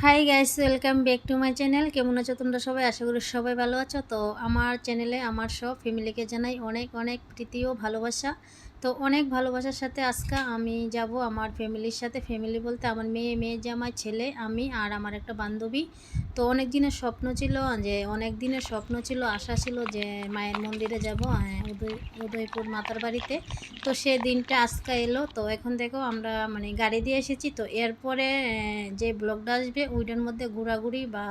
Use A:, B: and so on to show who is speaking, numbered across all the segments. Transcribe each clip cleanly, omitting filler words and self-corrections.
A: Hi guys, welcome back to my channel. কেমন আছো তোমরা সবাই? আশা করি সবাই ভালো আছো। তো আমার চ্যানেলে আমার সব ফ্যামিলিকে জানাই অনেক অনেক প্রীতি ও ভালোবাসা। তো অনেক ভালোবাসার সাথে আজকে আমি যাব আমার ফ্যামিলির সাথে। ফ্যামিলি বলতে আমার মেয়ে জামাই, ছেলে, আমি আর আমার একটা বান্ধবী। তো অনেক দিনের স্বপ্ন ছিল, আশা ছিল যে মায়ের মন্দিরে যাব, উদয়পুর মাতার বাড়িতে। তো সে দিনটা আজকে এলো। তো এখন দেখো আমরা মানে গাড়ি দিয়ে এসেছি। তো এরপরে যে ব্লগটা আসবে ওইটার মধ্যে ঘোরাঘুরি বা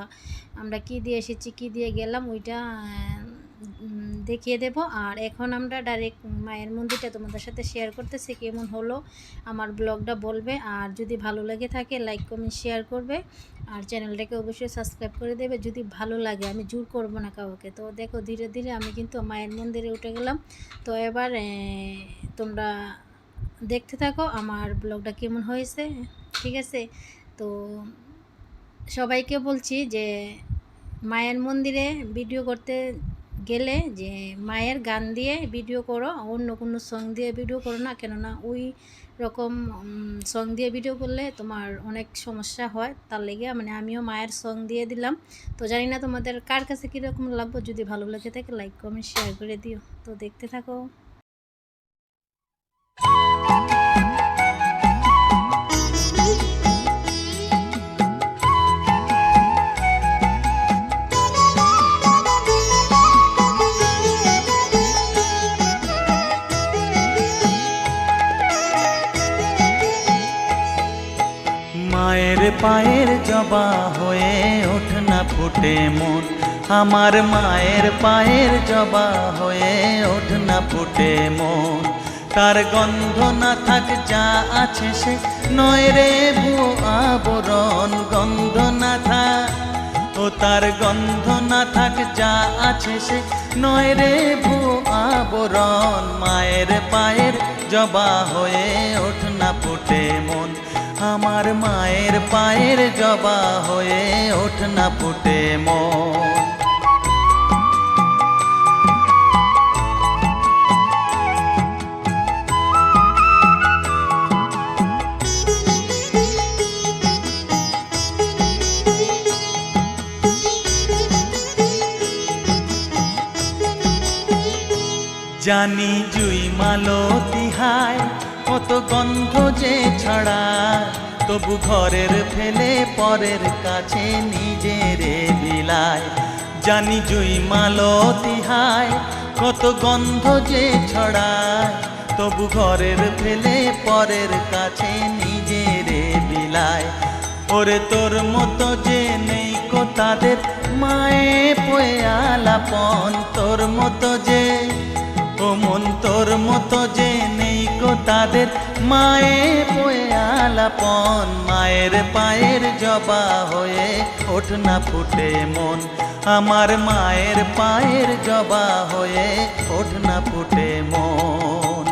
A: আমরা কি দিয়ে এসেছি কি দিয়ে গেলাম ওইটা দেখিয়ে দেব। আর এখন আমরা ডাইরেক্ট মায়ের মন্দিরটা তোমাদের সাথে শেয়ার করতেছি। কেমন হলো আমার ব্লগটা বলবে, আর যদি ভালো লেগে থাকে লাইক কমেন্ট শেয়ার করবে, আর চ্যানেলটাকে অবশ্যই সাবস্ক্রাইব করে দেবে যদি ভালো লাগে। আমি জোর করব না কাউকে। তো দেখো ধীরে ধীরে আমি কিন্তু মায়ের মন্দিরে উঠে গেলাম। তো এবার তোমরা দেখতে থাকো আমার ব্লগটা কেমন হয়েছে, ঠিক আছে? তো সবাইকে বলছি যে মায়ের মন্দিরে ভিডিও করতে গেলে যে মায়ের গান দিয়ে ভিডিও করো, অন্য কোনো সং দিয়ে ভিডিও করো না। কেননা ওই রকম সং দিয়ে ভিডিও করলে তোমার অনেক সমস্যা হয়। তার লেগে মানে আমিও মায়ের সং দিয়ে দিলাম। তো জানি না তোমাদের কার কাছে কীরকম লাগবে। যদি ভালো লেগে থাকে লাইক কমেন্ট শেয়ার করে দিও। তো দেখতে থাকো।
B: মায়ের পায়ের জবা হয়ে ওঠ না ফুটে মন, আমার মায়ের পায়ের জবা হয়ে ওঠ না ফুটে মন। তার গন্ধ না থাক যা আছে সে নয় রে ভুয়ো আবরণ, গন্ধ না থাক ও তার গন্ধ না থাক যা আছে সে নয় রে ভুয়ো আবরণ। মায়ের পায়ের জবা হয়ে ওঠ না ফুটে মন, আমার মায়ের পায়ের জবা হয়ে ওঠ না ফুটে মন। জানি জুই মালতী হায় কত গন্ধ যে ছড়ায়, তবু ঘরের ফেলে পরের কাছে নিজেরে বিলায়। জানি জুই মালতী হায় কত গন্ধ যে ছড়ায়, তবু ঘরের ফেলে পরের কাছে নিজেরে বিলায়। ওরে তোর মতো যে নেই কো তাদের মায়ে পয়ে আলাপন, তোর মতো যে ও মন তোর মতো যে নেই কো তাদের মায়ে পয়ে আলাপন। মায়ের পায়ের জবা হয়ে ওঠ না ফুটে মন, আমার মায়ের পায়ের জবা হয়ে ওঠ না ফুটে মন।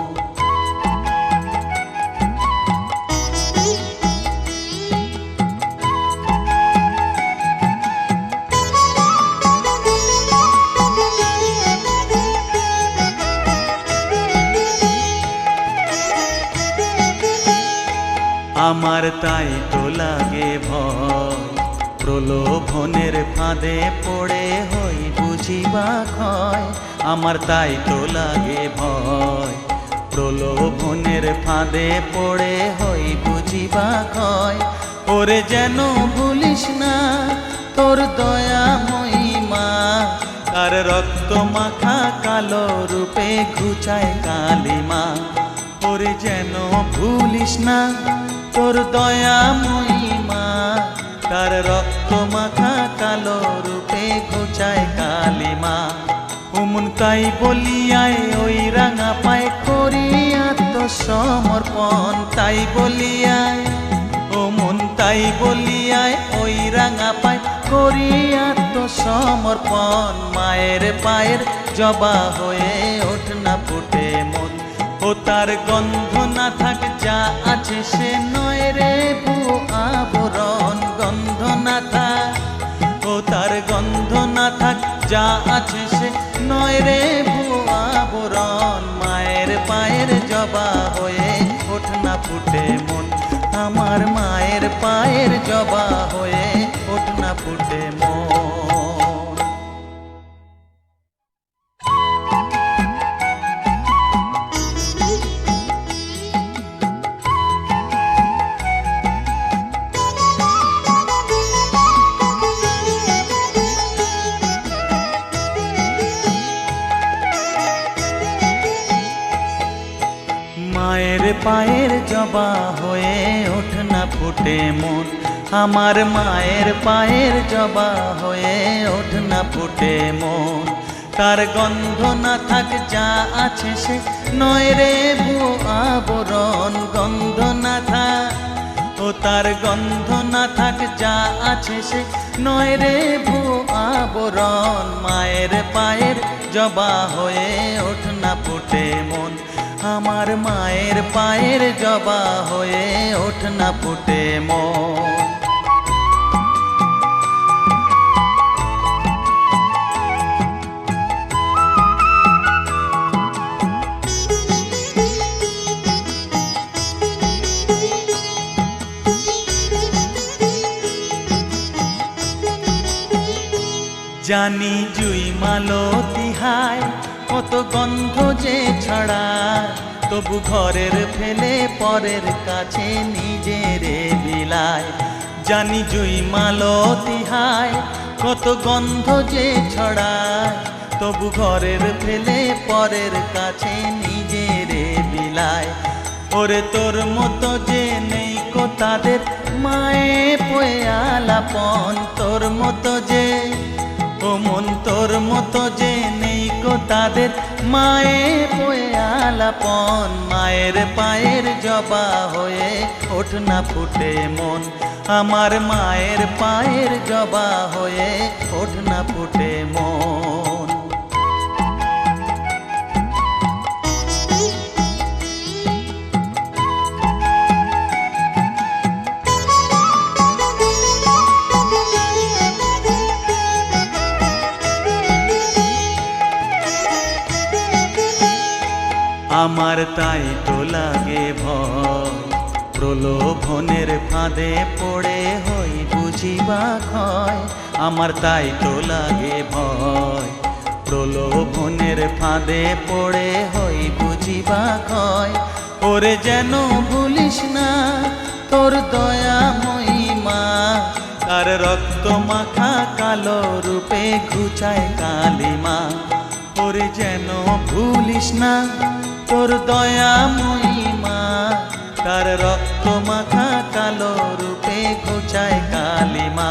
B: আমার তাই তো লাগে ভয়, প্রলোভনের ফাঁদে পড়ে হই বুঝিবা ক্ষয়। আমার তাই তো লাগে ভয়, প্রলোভনের ফাঁদে পড়ে হই বুঝিবা ক্ষয়। ওরে যেন ভুলিস না তোর দয়া মহিমা, তার রক্ত মাখা কালো রূপে ঘুচায় কালিমা। ওরে যেন ভুলিস না তোর দয়া মহিমা, তার রক্ত মাখা কালো রূপে ঘুচায় কালিমা। ওমন তাই বলিয়ায় ওই রাঙা পায় করি আত্মসমর্পণ, তাই বলিয়ায় ওমন তাই বলিয়ায় ওই রাঙা পায় করি আত্মসমর্পণ। মায়ের পায়ের জবা হয়ে ওঠ না ফুটে মন, ও তার গন্ধ না থাক যা আছে সে নয় রে ভুয়ো আবরণ, গন্ধ না থাক ও তার গন্ধ না থাক যা আছে সে নয় রে ভুয়ো আবরণ। মায়ের পায়ের জবা হয়ে ওঠ না ফুটে মন, আমার মায়ের পায়ের জবা হয়ে পায়ের জবা হয়ে ওঠ না ফুটে মন, আমার মায়ের পায়ের জবা হয়ে ওঠ না ফুটে মন। তার গন্ধ না থাক যা আছে সে নয় রে ভুয়ো আবরণ, গন্ধ না থাক ও তার গন্ধ না থাক যা আছে সে নয় রে ভুয়ো আবরণ। মায়ের পায়ের জবা হয়ে ওঠ না ফুটে মন, আমার মায়ের পায়ের জবা হয়ে ওঠ না ফুটে মন। জানি জুই মালতী হায় কত গন্ধ যে ছড়ায়, তবু ঘরের ফেলে পরের কাছে নিজেরে বিলায়। জানি জুই মালতী হায় কত গন্ধ যে ছড়ায়, তবু ঘরের ফেলে পরের কাছে নিজেরে বিলায়। ওরে তোর মতো যে নেই কো তাদের মায়ে পয়ে আলাপন, তোর মতো যে ও মন তোর মতো যে নেই কো তাদের মায়ে পয়ে আলাপন। মায়ের পায়ের জবা হয়ে ওঠ না ফুটে মন, আমার মায়ের পায়ের জবা হয়ে ওঠ না ফুটে মন। আমার তাই তো লাগে ভয়, প্রলোভনের ফাঁদে পড়ে হই বুঝিবা ক্ষয়। আমার তাই তো লাগে ভয়, প্রলোভনের ফাঁদে পড়ে হই বুঝিবা ক্ষয়। ওরে যেন ভুলিস না তোর দয়া মহিমা, তার রক্ত মাখা কালো রূপে ঘুচায় কালিমা। ওরে যেন ভুলিস না তোর দয়া মহিমা, তার রক্ত মাখা কালো রূপে ঘুচায় কালিমা।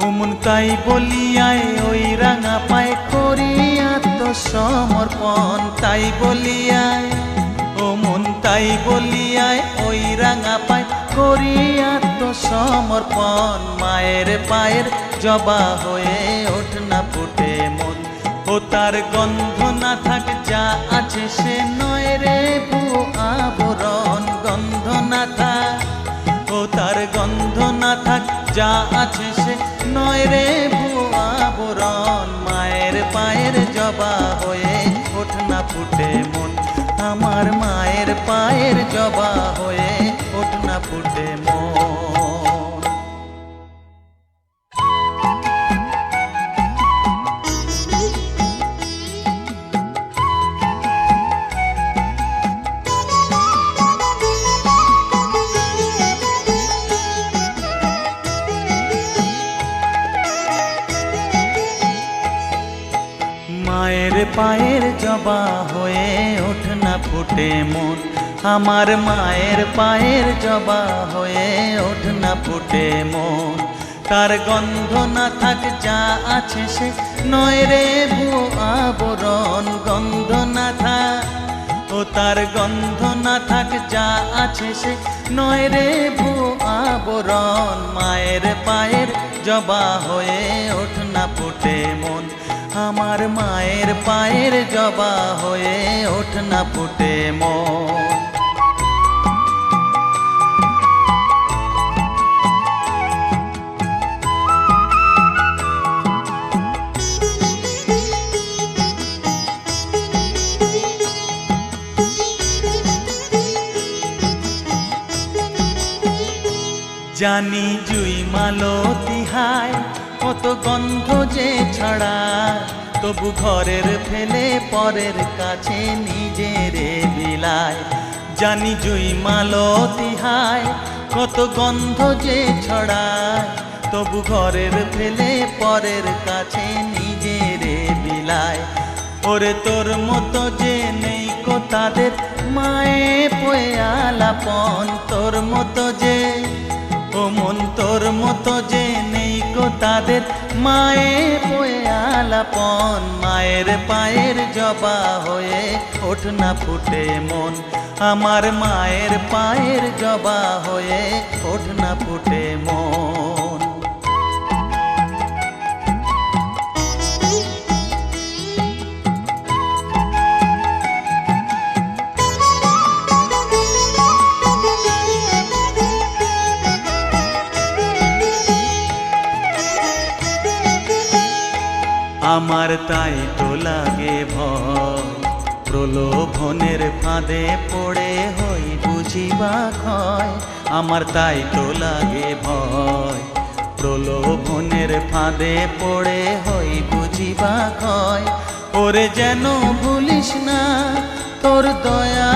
B: উমন তাই বলিয়ায় ওই রাঙা পায় করি আত্মসমর্পণ, তাই বলিয়ায় ও মন তাই বলিয়ায় ওই রাঙা পায় করি আত্মসমর্পণ। মায়ের পায়ের জবা হয়ে ওঠ না ফুটে মন, ও তার গন্ধ না থাক যা আছে সে নয় রে ভুয়ো আবরণ, গন্ধ না থাক ও তার গন্ধ না থাক যা আছে সে নয় রে ভুয়ো আবরণ। মায়ের পায়ের জবা হয়ে ওঠ না ফুটে মন, আমার মায়ের পায়ের জবা হয়ে ওঠ না ফুটে মন। মায়ের পায়ের জবা হয়ে ওঠ না ফুটে মন, আমার মায়ের পায়ের জবা হয়ে ওঠ না ফুটে মন। তার গন্ধ না থাক যা আছে সে নয় রে ভুয়ো আবরণ, গন্ধ না থাক ও তার গন্ধ না থাক যা আছে সে নয় রে ভুয়ো আবরণ। মায়ের পায়ের জবা হয়ে ওঠ না ফুটে মন, আমার মায়ের পায়ের জবা হয়ে ওঠ না ফুটে মন। জানি জুই মালতী হায় কত গন্ধ যে ছড়ায়, তবু ঘরের ফেলে পরের কাছে নিজেরে বিলায়। জানি জুই মালতী হায় কত গন্ধ যে ছড়ায়, তবু ঘরের ফেলে পরের কাছে নিজেরে বিলায়। ওরে তোর মতো যে নেই কো তাদের মায়ে পয়ে আলাপন তোর মতো যে ও মন তোর মতো যে নেই গো তাদের মায়ে পয়ে আলাপন মায়ের পায়ের জবা হয়ে ওঠ না ফুটে মন আমার মায়ের পায়ের জবা হয়ে ওঠ না ফুটে মন আমার তাই তো লাগে ভয় প্রলোভনের ফাঁদে পড়ে হই বুঝিবা ক্ষয় আমার তাই তো লাগে ভয় প্রলোভনের ফাঁদে পড়ে হই বুঝিবা ক্ষয় ওরে যেন ভুলিস না তোর দয়া